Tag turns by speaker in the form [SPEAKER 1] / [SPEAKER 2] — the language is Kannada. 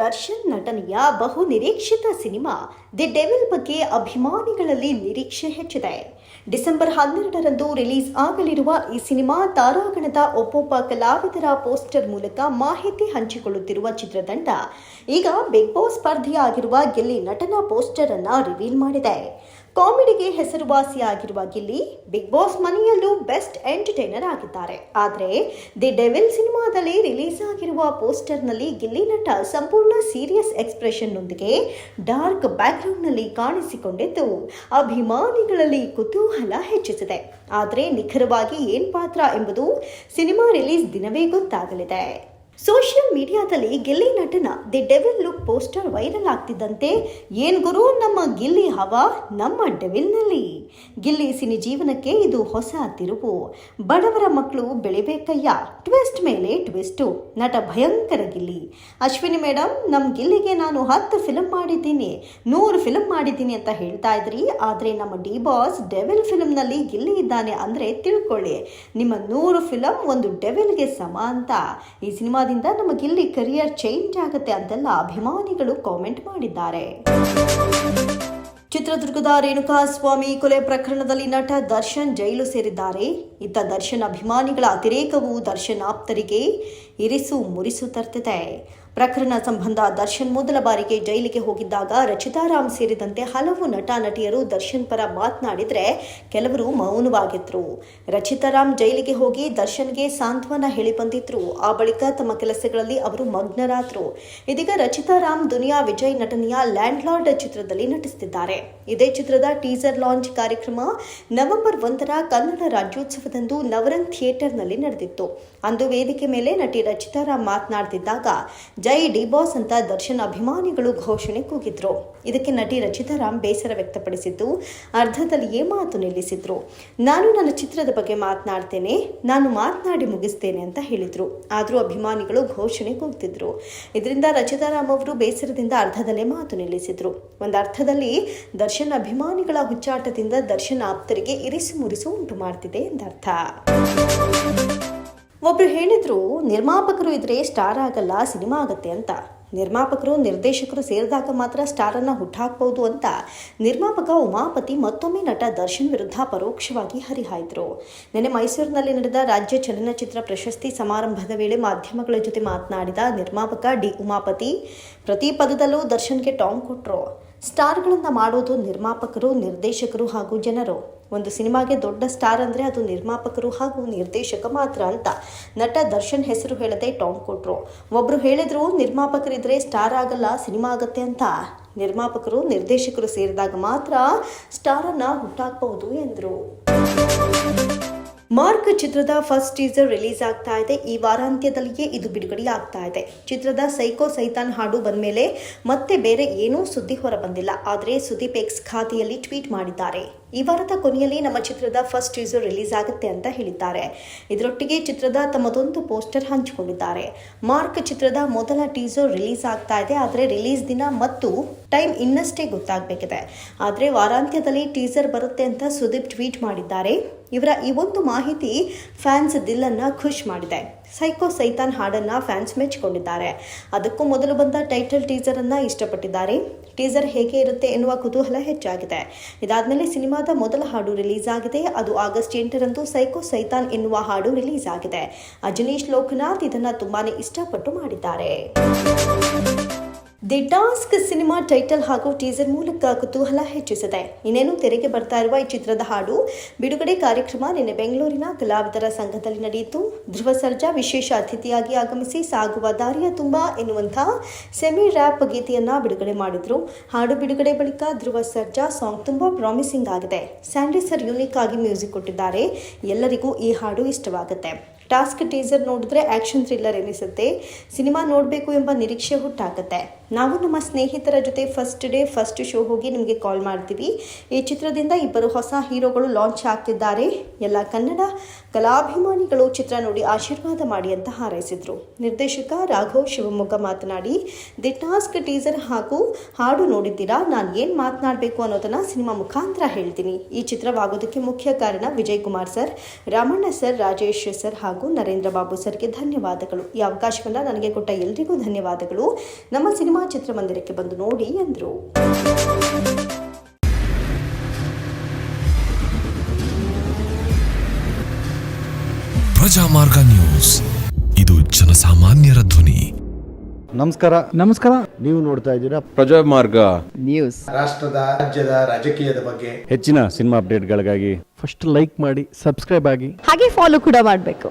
[SPEAKER 1] ದರ್ಶನ್ ನಟನೆಯ ಬಹು ನಿರೀಕ್ಷಿತ ಸಿನಿಮಾ ದಿ ಡೆವಿಲ್ ಬಗ್ಗೆ ಅಭಿಮಾನಿಗಳಲ್ಲಿ ನಿರೀಕ್ಷೆ ಹೆಚ್ಚಿದೆ. ಡಿಸೆಂಬರ್ 12ರಂದು ರಿಲೀಸ್ ಆಗಲಿರುವ ಈ ಸಿನಿಮಾ ತಾರಾಗಣದ ಒಬ್ಬೊಬ್ಬ ಕಲಾವಿದರ ಪೋಸ್ಟರ್ ಮೂಲಕ ಮಾಹಿತಿ ಹಂಚಿಕೊಳ್ಳುತ್ತಿರುವ ಚಿತ್ರತಂಡ ಈಗ ಬಿಗ್ ಬಾಸ್ ಸ್ಪರ್ಧಿಯಾಗಿರುವ ಗಿಲ್ಲಿ ನಟನ ಪೋಸ್ಟರ್ ಅನ್ನ ರಿವೀಲ್ ಮಾಡಿದೆ. ಕಾಮಿಡಿಗೆ ಹೆಸರುವಾಸಿಯಾಗಿರುವ ಗಿಲ್ಲಿ ಬಿಗ್ ಬಾಸ್ ಮನೆಯಲ್ಲೂ ಬೆಸ್ಟ್ ಎಂಟರ್ಟೈನರ್ ಆಗಿದ್ದಾರೆ. ಆದರೆ ದಿ ಡೆವಿಲ್ ಸಿನಿಮಾದಲ್ಲಿ ರಿಲೀಸ್ ಆಗಿರುವ ಪೋಸ್ಟರ್ನಲ್ಲಿ ಗಿಲ್ಲಿ ನಟ ಸಂಪೂರ್ಣ ಸೀರಿಯಸ್ ಎಕ್ಸ್ಪ್ರೆಷನ್ನೊಂದಿಗೆ ಡಾರ್ಕ್ ಬ್ಯಾಕ್ಗ್ರೌಂಡ್ನಲ್ಲಿ ಕಾಣಿಸಿಕೊಂಡಿದ್ದು ಅಭಿಮಾನಿಗಳಲ್ಲಿ ಕುತೂಹಲ ಹೆಚ್ಚಿಸಿದೆ. ಆದರೆ ನಿಖರವಾಗಿ ಏನ್ ಪಾತ್ರ ಎಂಬುದು ಸಿನಿಮಾ ರಿಲೀಸ್ ದಿನವೇ ಗೊತ್ತಾಗಲಿದೆ. ಸೋಷಿಯಲ್ ಮೀಡಿಯಾದಲ್ಲಿ ಗಿಲ್ಲಿ ನಟನ the devil look poster viral ಆಗ್ತಿದ್ದಂತೆ ಏನ್ ಗುರು ನಮ್ಮ ಗಿಲ್ಲಿ ಹವಾ ನಮ್ಮ ಡೆವಿಲ್ನಲ್ಲಿ. ಗಿಲ್ಲಿ ಸಿನಿ ಜೀವನಕ್ಕೆ ಇದು ಹೊಸ ತಿರುವು. ಬಡವರ ಮಕ್ಕಳು ಬೆಳಿಬೇಕಯ್ಯ, ಟ್ವಿಸ್ಟ್ ಮೇಲೆ ಟ್ವಿಸ್ಟು. ನಟ ಭಯಂಕರ ಗಿಲ್ಲಿ. ಅಶ್ವಿನಿ ಮೇಡಮ್, ನಮ್ಮ ಗಿಲ್ಲಿಗೆ ನಾನು 10 ಫಿಲಂ ಮಾಡಿದ್ದೀನಿ, 100 ಫಿಲಂ ಮಾಡಿದ್ದೀನಿ ಅಂತ ಹೇಳ್ತಾ ಇದ್ರಿ. ಆದರೆ ನಮ್ಮ ಡಿ ಬಾಸ್ ಡೆವಿಲ್ ಫಿಲಂನಲ್ಲಿ ಗಿಲ್ಲಿ ಇದ್ದಾನೆ ಅಂದ್ರೆ ತಿಳ್ಕೊಳ್ಳಿ, ನಿಮ್ಮ 100 ಫಿಲಂ ಒಂದು ಡೆವಿಲ್ಗೆ ಸಮ ಅಂತ. ಈ ಸಿನಿಮಾ ನಮ್ಮ ಗಿಲ್ಲಿ ಕರಿಯರ್ ಚೇಂಜ್ ಆಗುತ್ತೆ ಅಂತೆಲ್ಲ ಅಭಿಮಾನಿಗಳು ಕಾಮೆಂಟ್ ಮಾಡಿದ್ದಾರೆ. ಚಿತ್ರದುರ್ಗದ ರೇಣುಕಾಸ್ವಾಮಿ ಕೊಲೆ ಪ್ರಕರಣದಲ್ಲಿ ನಟ ದರ್ಶನ್ ಜೈಲು ಸೇರಿದ್ದಾರೆ. ಇತ್ತ ದರ್ಶನ್ ಅಭಿಮಾನಿಗಳ ಅತಿರೇಕವು ದರ್ಶನ್ ಆಪ್ತರಿಗೆ ಇರಿಸು ಮುರಿಸು ತರ್ತಿದೆ. ಪ್ರಕರಣ ಸಂಬಂಧ ದರ್ಶನ್ ಮೊದಲ ಬಾರಿಗೆ ಜೈಲಿಗೆ ಹೋಗಿದ್ದಾಗ ರಚಿತಾ ರಾಮ್ ಸೇರಿದಂತೆ ಹಲವು ನಟ ನಟಿಯರು ದರ್ಶನ್ ಪರ ಮಾತನಾಡಿದ್ರೆ ಕೆಲವರು ಮೌನವಾಗಿದ್ರು. ರಚಿತಾ ರಾಮ್ ಜೈಲಿಗೆ ಹೋಗಿ ದರ್ಶನ್ಗೆ ಸಾಂತ್ವನ ಹೇಳಿ ಬಂದಿದ್ರು. ಆ ಬಳಿಕ ತಮ್ಮ ಕೆಲಸಗಳಲ್ಲಿ ಅವರು ಮಗ್ನರಾದ್ರು. ಇದೀಗ ರಚಿತಾ ರಾಮ್ ದುನಿಯಾ ವಿಜಯ್ ನಟನೆಯ ಲ್ಯಾಂಡ್ ಲಾರ್ಡ್ ಚಿತ್ರದಲ್ಲಿ ನಟಿಸುತ್ತಿದ್ದಾರೆ. ಇದೇ ಚಿತ್ರದ ಟೀಸರ್ ಲಾಂಚ್ ಕಾರ್ಯಕ್ರಮ ನವೆಂಬರ್ 1ರ ಕನ್ನಡ ರಾಜ್ಯೋತ್ಸವದಂದು ನವರಂಗ್ ಥಿಯೇಟರ್ನಲ್ಲಿ ನಡೆದಿತ್ತು. ಅಂದು ವೇದಿಕೆ ಮೇಲೆ ನಟಿ ರಚಿತಾ ರಾಮ್ ಮಾತನಾಡುತ್ತಿದ್ದಾಗ ಜೈ ಡಿ ಬಾಸ್ ಅಂತ ದರ್ಶನ್ ಅಭಿಮಾನಿಗಳು ಘೋಷಣೆ ಕೂಗಿದ್ರು. ಇದಕ್ಕೆ ನಟಿ ರಚಿತಾ ರಾಮ್ ಬೇಸರ ವ್ಯಕ್ತಪಡಿಸಿದ್ದು ಅರ್ಧದಲ್ಲಿಯೇ ಮಾತು ನಿಲ್ಲಿಸಿದ್ರು. ನಾನು ನನ್ನ ಚಿತ್ರದ ಬಗ್ಗೆ ಮಾತನಾಡ್ತೇನೆ, ನಾನು ಮಾತನಾಡಿ ಮುಗಿಸ್ತೇನೆ ಅಂತ ಹೇಳಿದ್ರು. ಆದರೂ ಅಭಿಮಾನಿಗಳು ಘೋಷಣೆ ಕೂಗ್ತಿದ್ರು. ಇದರಿಂದ ರಚಿತಾ ರಾಮ್ ಅವರು ಬೇಸರದಿಂದ ಅರ್ಧದಲ್ಲೇ ಮಾತು ನಿಲ್ಲಿಸಿದ್ರು. ಒಂದರ್ಥದಲ್ಲಿ ದರ್ಶನ್ ಅಭಿಮಾನಿಗಳ ಹುಚ್ಚಾಟದಿಂದ ದರ್ಶನ್ ಆಪ್ತರಿಗೆ ಇರಿಸು ಮುರಿಸು ಉಂಟು ಮಾಡ್ತಿದೆ ಎಂದರ್ಥ. ಒಬ್ರು ಹೇಳಿದ್ರು, ನಿರ್ಮಾಪಕರು ಇದ್ರೆ ಸ್ಟಾರ್ ಆಗಲ್ಲ, ಸಿನಿಮಾ ಆಗತ್ತೆ ಅಂತ. ನಿರ್ಮಾಪಕರು ನಿರ್ದೇಶಕರು ಸೇರಿದಾಗ ಮಾತ್ರ ಸ್ಟಾರನ್ನು ಹುಟ್ಟಾಕಬಹುದು ಅಂತ ನಿರ್ಮಾಪಕ ಉಮಾಪತಿ ಮತ್ತೊಮ್ಮೆ ನಟ ದರ್ಶನ್ ವಿರುದ್ಧ ಪರೋಕ್ಷವಾಗಿ ಹರಿಹಾಯ್ದರು. ನಿನ್ನೆ ಮೈಸೂರಿನಲ್ಲಿ ನಡೆದ ರಾಜ್ಯ ಚಲನಚಿತ್ರ ಪ್ರಶಸ್ತಿ ಸಮಾರಂಭದ ವೇಳೆ ಮಾಧ್ಯಮಗಳ ಜೊತೆ ಮಾತನಾಡಿದ ನಿರ್ಮಾಪಕ ಡಿ ಉಮಾಪತಿ ಪ್ರತಿ ಪದದಲ್ಲೂ ದರ್ಶನ್ಗೆ ಟಾಂಗ್ ಕೊಟ್ಟರು. ಸ್ಟಾರ್ಗಳನ್ನು ಮಾಡೋದು ನಿರ್ಮಾಪಕರು, ನಿರ್ದೇಶಕರು ಹಾಗೂ ಜನರು. ಒಂದು ಸಿನಿಮಾಗೆ ದೊಡ್ಡ ಸ್ಟಾರ್ ಅಂದರೆ ಅದು ನಿರ್ಮಾಪಕರು ಹಾಗೂ ನಿರ್ದೇಶಕ ಮಾತ್ರ ಅಂತ ನಟ ದರ್ಶನ್ ಹೆಸರು ಹೇಳದೆ ಟಾಂಗ್ ಕೊಟ್ರು. ಒಬ್ರು ಹೇಳಿದ್ರು, ನಿರ್ಮಾಪಕರಿದ್ರೆ ಸ್ಟಾರ್ ಆಗಲ್ಲ, ಸಿನಿಮಾ ಆಗತ್ತೆ ಅಂತ. ನಿರ್ಮಾಪಕರು ನಿರ್ದೇಶಕರು ಸೇರಿದಾಗ ಮಾತ್ರ ಸ್ಟಾರನ್ನು ಹುಟ್ಟಾಕಬಹುದು ಎಂದರು. ಮಾರ್ಕ್ ಚಿತ್ರದ ಫಸ್ಟ್ ಟೀಸರ್ ರಿಲೀಸ್ ಆಗ್ತಾ ಇದೆ. ಈ ವಾರಾಂತ್ಯದಲ್ಲಿಯೇ ಇದು ಬಿಡುಗಡೆ ಆಗ್ತಾ ಇದೆ. ಚಿತ್ರದ ಸೈಕೋ ಸೈತಾನ್ ಹಾಡು ಬಂದ್ಮೇಲೆ ಮತ್ತೆ ಬೇರೆ ಏನೂ ಸುದ್ದಿ ಹೊರ ಬಂದಿಲ್ಲ. ಆದರೆ ಸುದೀಪ್ ಎಕ್ಸ್ ಖಾತೆಯಲ್ಲಿ ಟ್ವೀಟ್ ಮಾಡಿದ್ದಾರೆ. ಈ ವಾರದ ಕೊನೆಯಲ್ಲಿ ನಮ್ಮ ಚಿತ್ರದ ಫಸ್ಟ್ ಟೀಸರ್ ರಿಲೀಸ್ ಆಗುತ್ತೆ ಅಂತ ಹೇಳಿದ್ದಾರೆ. ಇದರೊಟ್ಟಿಗೆ ಚಿತ್ರದ ತಮ್ಮದೊಂದು ಪೋಸ್ಟರ್ ಹಂಚಿಕೊಂಡಿದ್ದಾರೆ. ಮಾರ್ಕ್ ಚಿತ್ರದ ಮೊದಲ ಟೀಸರ್ ರಿಲೀಸ್ ಆಗ್ತಾ ಇದೆ. ಆದರೆ ರಿಲೀಸ್ ದಿನ ಮತ್ತು ಟೈಮ್ ಇನ್ನಷ್ಟೇ ಗೊತ್ತಾಗಬೇಕಿದೆ. ಆದರೆ ವಾರಾಂತ್ಯದಲ್ಲಿ ಟೀಸರ್ ಬರುತ್ತೆ ಅಂತ ಸುದೀಪ್ ಟ್ವೀಟ್ ಮಾಡಿದ್ದಾರೆ. ಇವರ ಈ ಒಂದು ಮಾಹಿತಿ ಫ್ಯಾನ್ಸ್ ದಿಲ್ಲನ್ನ ಖುಷ್ ಮಾಡಿದೆ. ಸೈಕೋ ಸೈತಾನ್ ಹಾಡನ್ನ ಫ್ಯಾನ್ಸ್ ಮೆಚ್ಚಿಕೊಂಡಿದ್ದಾರೆ. ಅದಕ್ಕೂ ಮೊದಲು ಬಂದ ಟೈಟಲ್ ಟೀಸರ್ ಅನ್ನ ಇಷ್ಟಪಟ್ಟಿದ್ದಾರೆ. ಟೀಸರ್ ಹೇಗೆ ಇರುತ್ತೆ ಎನ್ನುವ ಕುತೂಹಲ ಹೆಚ್ಚಾಗಿದೆ. ಇದಾದ್ಮೇಲೆ ಸಿನಿಮಾದ ಮೊದಲ ಹಾಡು ರಿಲೀಸ್ ಆಗಿದೆ. ಅದು ಆಗಸ್ಟ್ 8ರಂದು ಸೈಕೋ ಸೈತಾನ್ ಎನ್ನುವ ಹಾಡು ರಿಲೀಸ್ ಆಗಿದೆ. ಅಜನೀಶ್ ಲೋಕನಾಥ್ ಇದನ್ನ ತುಂಬಾನೇ ಇಷ್ಟಪಟ್ಟು ಮಾಡಿದ್ದಾರೆ. ದಿ ಟಾಸ್ಕ್ ಸಿನಿಮಾ ಟೈಟಲ್ ಹಾಗೂ ಟೀಸರ್ ಮೂಲಕ ಕುತೂಹಲ ಹೆಚ್ಚಿಸಿದೆ. ಇನ್ನೇನು ತೆರೆಗೆ ಬರ್ತಾ ಇರುವ ಈ ಚಿತ್ರದ ಹಾಡು ಬಿಡುಗಡೆ ಕಾರ್ಯಕ್ರಮ ನಿನ್ನೆ ಬೆಂಗಳೂರಿನ ಕಲಾವಿದರ ಸಂಘದಲ್ಲಿ ನಡೆಯಿತು. ಧ್ರುವ ಸರ್ಜಾ ವಿಶೇಷ ಅತಿಥಿಯಾಗಿ ಆಗಮಿಸಿ ಸಾಗುವ ದಾರಿಯ ತುಂಬಾ ಎನ್ನುವಂತಹ ಸೆಮಿ ರ್ಯಾಪ್ ಗೀತೆಯನ್ನ ಬಿಡುಗಡೆ ಮಾಡಿದ್ರು. ಹಾಡು ಬಿಡುಗಡೆ ಬಳಿಕ ಧ್ರುವ ಸರ್ಜಾ ಸಾಂಗ್ ತುಂಬಾ ಪ್ರಾಮಿಸಿಂಗ್ ಆಗಿದೆ. ಸ್ಯಾಂಡಿ ಸರ್ ಯೂನಿಕ್ ಆಗಿ ಮ್ಯೂಸಿಕ್ ಕೊಟ್ಟಿದ್ದಾರೆ. ಎಲ್ಲರಿಗೂ ಈ ಹಾಡು ಇಷ್ಟವಾಗುತ್ತೆ. ಟಾಸ್ಕ್ ಟೀಸರ್ ನೋಡಿದ್ರೆ ಆಕ್ಷನ್ ಥ್ರಿಲ್ಲರ್ ಎನಿಸುತ್ತೆ. ಸಿನಿಮಾ ನೋಡಬೇಕು ಎಂಬ ನಿರೀಕ್ಷೆ ಹುಟ್ಟಾಗುತ್ತೆ. ನಾವು ನಮ್ಮ ಸ್ನೇಹಿತರ ಜೊತೆ ಫಸ್ಟ್ ಡೇ ಫಸ್ಟ್ ಶೋ ಹೋಗಿ ನಿಮಗೆ ಕಾಲ್ ಮಾಡ್ತೀವಿ. ಈ ಚಿತ್ರದಿಂದ 2 ಹೊಸ ಹೀರೋಗಳು ಲಾಂಚ್ ಆಗ್ತಿದ್ದಾರೆ. ಎಲ್ಲ ಕನ್ನಡ ಕಲಾಭಿಮಾನಿಗಳು ಚಿತ್ರ ನೋಡಿ ಆಶೀರ್ವಾದ ಮಾಡಿ ಅಂತ ಹಾರೈಸಿದರು. ನಿರ್ದೇಶಕ ರಾಘವ್ ಶಿವಮೊಗ್ಗ ಮಾತನಾಡಿ, ದಿ ಟಾಸ್ಕ್ ಟೀಸರ್ ಹಾಗೂ ಹಾಡು ನೋಡಿದ್ದೀರಾ. ನಾನು ಏನು ಮಾತನಾಡಬೇಕು ಅನ್ನೋದನ್ನ ಸಿನಿಮಾ ಮುಖಾಂತರ ಹೇಳ್ತೀನಿ. ಈ ಚಿತ್ರವಾಗೋದಕ್ಕೆ ಮುಖ್ಯ ಕಾರಣ Vijay Kumar sir, Ramanna sir, Rajesh sir ಹಾಗೂ ನರೇಂದ್ರ ಬಾಬು ಸರ್ಗೆ ಧನ್ಯವಾದಗಳು. ಈ ಅವಕಾಶವನ್ನು ನನಗೆ ಕೊಟ್ಟ ಎಲ್ರಿಗೂ ಧನ್ಯವಾದಗಳು. ನಮ್ಮ ಸಿನಿಮಾ ಚಿತ್ರಮಂದಿರಕ್ಕೆ ಬಂದು ನೋಡಿ ಎಂದರು.
[SPEAKER 2] ಪ್ರಜಾಮಾರ್ಗ ನ್ಯೂಸ್, ಇದು ಜನಸಾಮಾನ್ಯರ ಧ್ವನಿ.
[SPEAKER 3] ನಮಸ್ಕಾರ.
[SPEAKER 4] ನೀವು ನೋಡ್ತಾ ಇದ್ದೀರಾ
[SPEAKER 3] ಪ್ರಜಾಮಾರ್ಗ
[SPEAKER 4] ನ್ಯೂಸ್. ರಾಷ್ಟ್ರದ, ರಾಜ್ಯದ, ರಾಜಕೀಯದ ಬಗ್ಗೆ
[SPEAKER 3] ಹೆಚ್ಚಿನ ಸಿನಿಮಾ ಅಪ್ಡೇಟ್ಗಳಿಗಾಗಿ
[SPEAKER 5] ಫಸ್ಟ್ ಲೈಕ್ ಮಾಡಿ, ಸಬ್ಸ್ಕ್ರೈಬ್ ಆಗಿ,
[SPEAKER 6] ಹಾಗೆ ಫಾಲೋ ಕೂಡ ಮಾಡಬೇಕು.